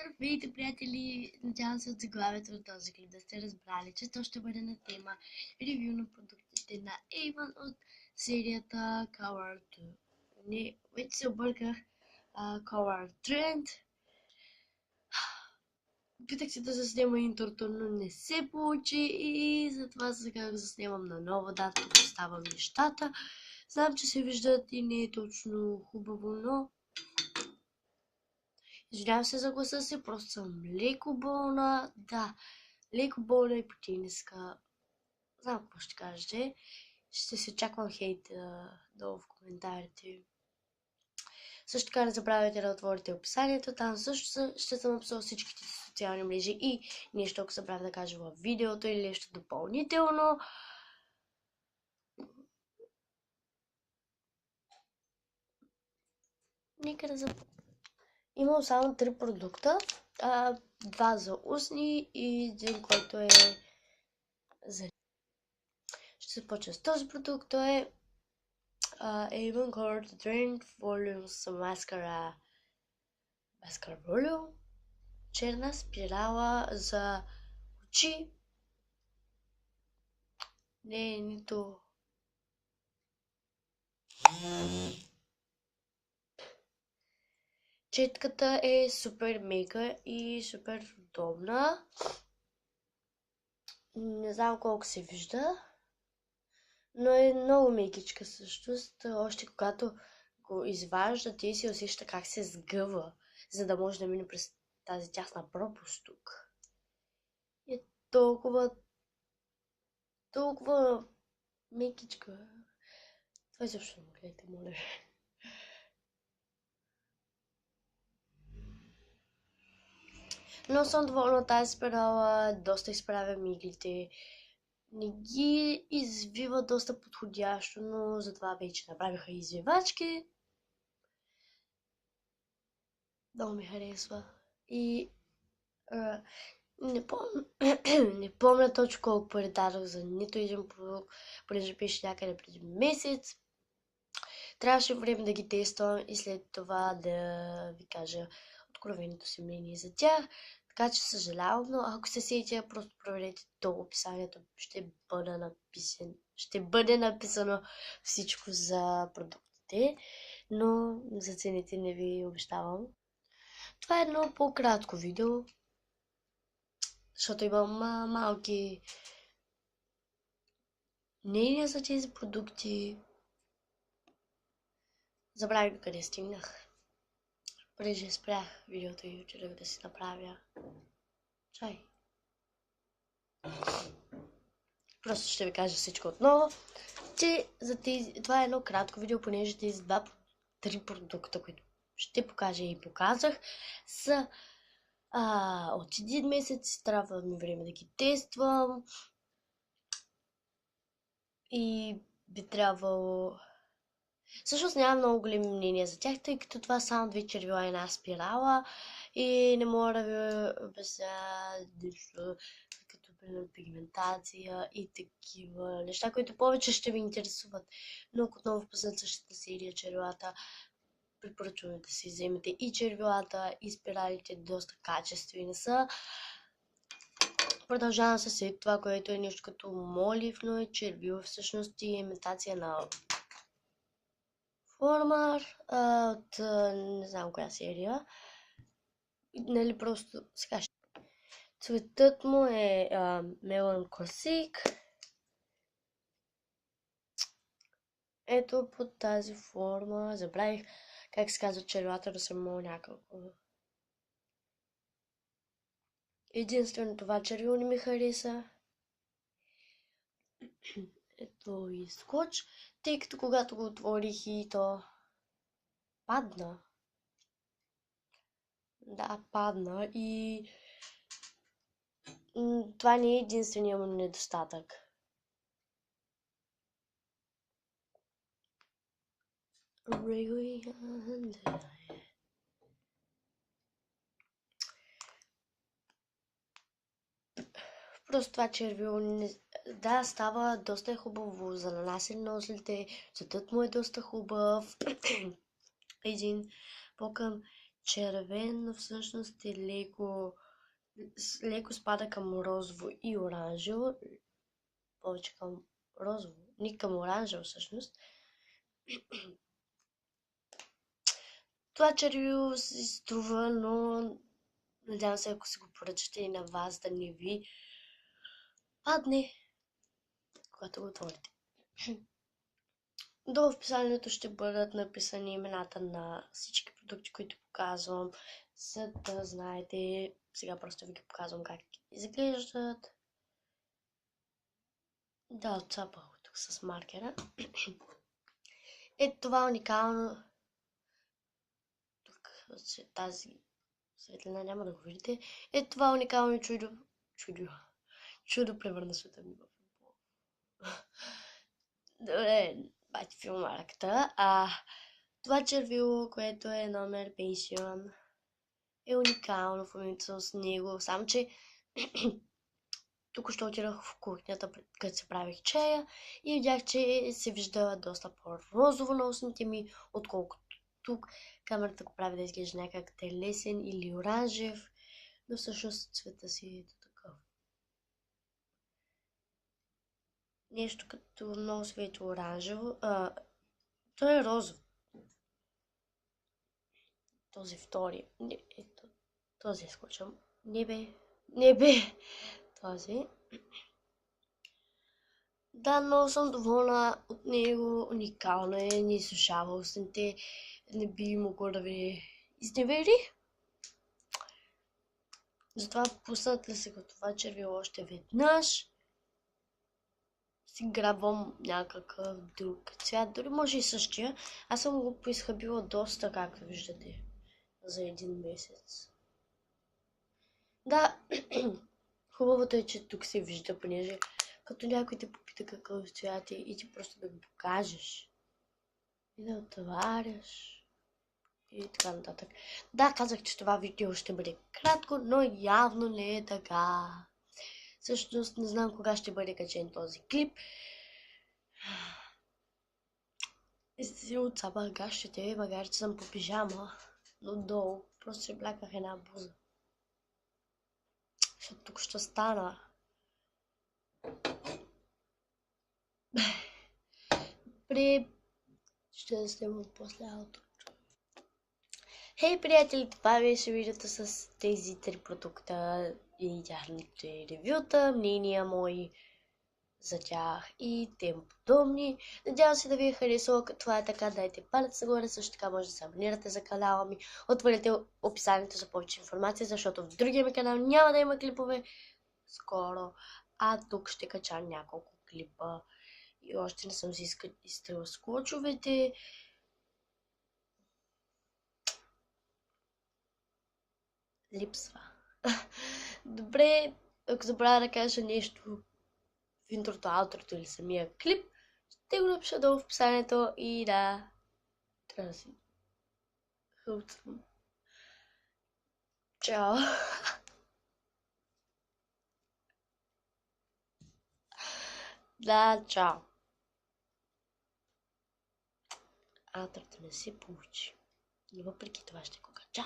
Здравейте, приятели! Надявам се от заглавието на този клип да сте разбрали, че то ще бъде на тема ревю на продуктите на Avon от серията Color 2. Не, вече се обърках. Color Trend. Питах се да заснема интрото, но не се получи и затова сега го заснемам на нова дата, поставям нещата. Знам, че се виждат и не е точно хубаво, но извинявам се за гласа си, просто съм леко болна. Да, леко болна и потениска. Знам какво ще кажете. Ще се чаквам хейт долу в коментарите. Също така не забравяйте да отворите описанието. Там също ще съм написал всичките социални мрежи и нещо, ако забравя да кажа в видеото или нещо допълнително. Нека да запомня. Имам само 3 продукта. 2 за устни и един, който е за... Ще се почва с този продукт. Той е Avon Color Trend Volumes Mascara Volume. Черна спирала за очи. Не е нито... Четката е супер мега и супер удобна. Не знам колко се вижда, но е много мекичка всъщност. Още когато го изваждате и си усеща как се сгъва, за да може да мине през тази тясна пропуст тук. Е толкова мекичка. Това изобщо не гледайте, моля. Но съм доволна от тази спирала, доста изправя миглите. Не ги извива доста подходящо, но затова вече направиха извивачки. Много ми харесва. И не помня точно колко пари дадох за нито един продукт, понеже пише някъде преди месец. Трябваше време да ги тествам и след това да ви кажа откровеното си мнение за тях. Така че съжалявам, но ако се сетя, просто проверете долу описанието. Ще бъде написано всичко за продуктите, но за цените не ви обещавам. Това е едно по-кратко видео, защото имам малки мнения за тези продукти. Забравих къде стигнах. Понеже спрях видеото и отидох да си направя чай. Просто ще ви кажа всичко отново, че това е едно кратко видео, понеже тези 3 продукта, които ще покажа и показах, са от един месец. Трябва ми време да ги тествам и би трябвало... Всъщност нямам много големи мнения за тях, тъй като това само 2 червила и една спирала и не мога да ви обясня нищо, като примерно пигментация и такива неща, които повече ще ви интересуват. Но ако отново впуснат същата серия червилата, препоръчвам да си вземете и червилата, и спиралите, доста качествени са. Продължавам с след това, което е нещо като молив, но е червил всъщност и имитация на Формар от не знам коя серия. Нали просто сега ще... Цветът му е Melon Classic. Ето под тази форма. Забравих как се казва червата, да съм имал няколко. Единствено това червило не ми хареса. Ето и скотч, тъй като когато го отворих и то падна. Да, падна и това не е единствения му недостатък. Просто това червило, да, става доста хубаво за нанасене на узлите, цветът му е доста хубав. Един по-към червен, но всъщност е леко спада към розово и оранжево, повече към розово, не към оранжево всъщност. Това червило си струва, но надявам се, ако си го поръчате и на вас, да не ви падне, когато го отворите. Долу в описанието ще бъдат написани имената на всички продукти, които показвам, за да знаете. Сега просто ви ги показвам как изглеждат. Да, отцапах тук с маркера. Ето това уникално. Тук тази светлина няма да го видите. Ето това уникално чудо превърна света ми в любов. Добре, бати филмарката. Това червило, което е номер Pension, е уникално в момента с него. Само, че тук ще отидах в кухнята, където се правих чая и видях, че се вижда доста по-розово на устните ми, отколкото тук. Камерата го прави да изглежда някак телесен или оранжев, но всъщност цвета си е такъв. Нещо като много светло оранжево. Той е розов. Този втори. Ето, този изключвам. Не бе. Този. Да, много съм доволна от него. Уникално е, не изсушава устните. Не би могло да ви изневери. Затова пуснат ли се го това червило още веднъж, си грабвам някакъв друг цвят, дори може и същия. Аз съм го поизхабила доста, както виждате, за един месец. Да, хубавото е, че тук се вижда, понеже като някой те попита какъв цвят е и ти просто да го покажеш и да отваряш и така нататък. Да, казах, че това видео ще бъде кратко, но явно не е така. Всъщност не знам кога ще бъде качен този клип. И си отцапах гащите, макар че съм по пижама, но долу просто си обляках една буза. Защото тук ще стана. Ще да снимам после аутро. Хей, приятели, това беше видеото с тези 3 продукта и тяхните ревюта, мнения мои за тях и тем подобни. Надявам се да ви е харесало. Ако това е така, дайте палец нагоре. Също така може да се абонирате за канала ми. Отворете описанието за повече информация, защото в другия ми канал няма да има клипове скоро. А тук ще кача няколко клипа. И още не съм си изтрила скотчовете. Липсва. Добре, ако забравя да кажа нещо в интрото, аутрото или самия клип, ще го напиша долу в описанието и да, трябва да си хълцам. Чао! Да, чао! Аутрото не се получи. И въпреки това ще го кача.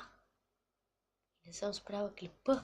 Не съм спряла клипа.